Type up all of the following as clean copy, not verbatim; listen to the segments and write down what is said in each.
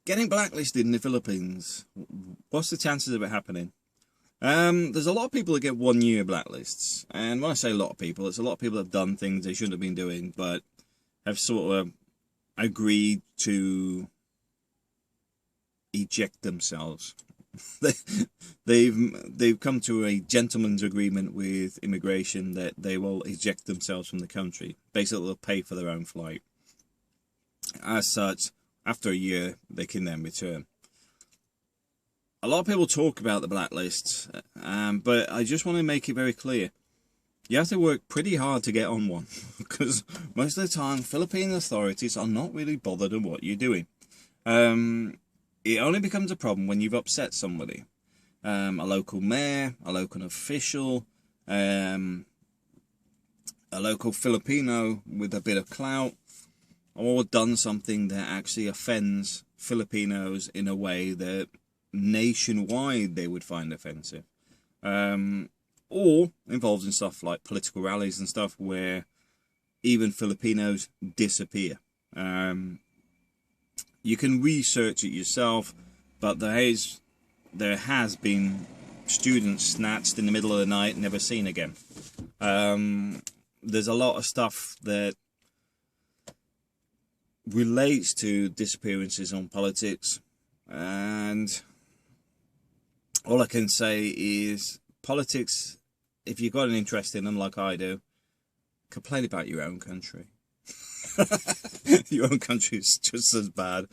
Getting blacklisted in the Philippines. What's the chances of it happening? There's a lot of people that get 1-year blacklists. And when I say a lot of people, it's a lot of people that have done things they shouldn't have been doing, but have sort of agreed to eject themselves. they've come to a gentleman's agreement with immigration that they will eject themselves from the country. Basically, they'll pay for their own flight. As such, after a year, they can then return. A lot of people talk about the blacklist, but I just want to make it very clear. You have to work pretty hard to get on one, because most of the time, Philippine authorities are not really bothered on what you're doing. It only becomes a problem when you've upset somebody. A local mayor, a local official, a local Filipino with a bit of clout, or done something that actually offends Filipinos in a way that nationwide they would find offensive. Or involved in stuff like political rallies and stuff where even Filipinos disappear. You can research it yourself, but there has been students snatched in the middle of the night, never seen again. There's a lot of stuff that relates to disappearances on politics, and all I can say is politics, if you've got an interest in them like I do, complain about your own country. Your own country is just as bad.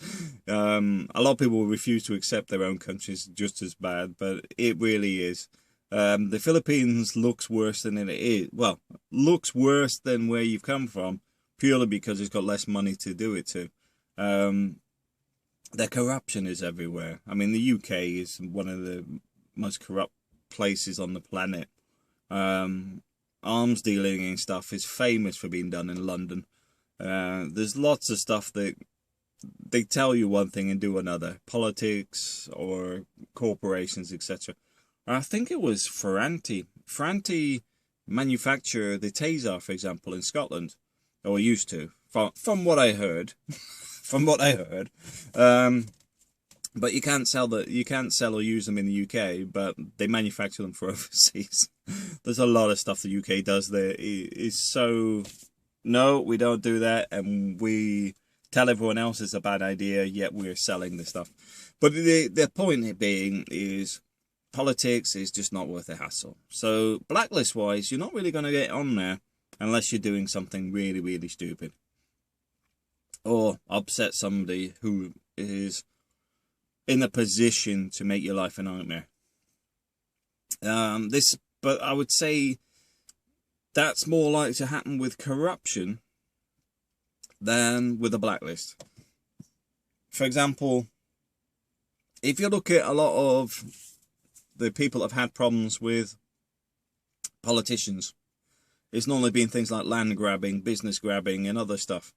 A lot of people refuse to accept their own country is just as bad, but it really is. The Philippines looks worse than it is. Well, looks worse than where you've come from, purely because it's got less money to do it to. Their corruption is everywhere. I mean, the UK is one of the most corrupt places on the planet. Arms dealing and stuff is famous for being done in London. There's lots of stuff that they tell you one thing and do another. Politics or corporations, etc. I think it was Ferranti. Ferranti manufacture the Taser, for example, in Scotland, or used to, from what I heard. From what I heard. But you can't sell or use them in the UK, but they manufacture them for overseas. There's a lot of stuff the UK does that is so, no, we don't do that, and we tell everyone else it's a bad idea, yet we're selling this stuff. But the point being is politics is just not worth the hassle. So blacklist wise, you're not really going to get on there unless you're doing something really, really stupid, or upset somebody who is in a position to make your life a nightmare. But I would say that's more likely to happen with corruption than with a blacklist. For example, if you look at a lot of the people that have had problems with politicians, it's normally been things like land grabbing, business grabbing, and other stuff.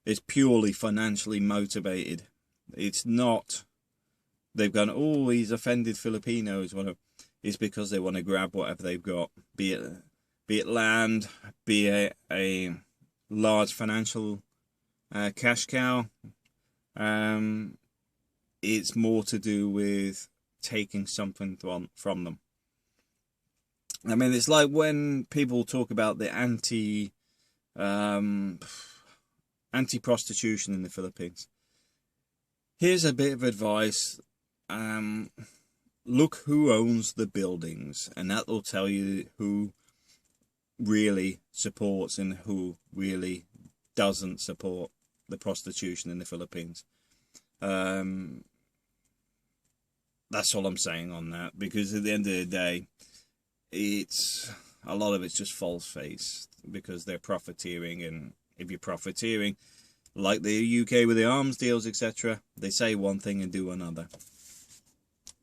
It's purely financially motivated. It's not, they've gone, oh, he's offended Filipinos, whatever. It's because they want to grab whatever they've got, be it land, be it a large financial cash cow. It's more to do with taking something from them. I mean, it's like when people talk about the anti-prostitution in the Philippines. Here's a bit of advice. Look who owns the buildings, and that will tell you who really supports and who really doesn't support the prostitution in the Philippines. That's all I'm saying on that, because at the end of the day, a lot of it's just false face, because they're profiteering, and if you're profiteering, like the UK with the arms deals, etc., they say one thing and do another.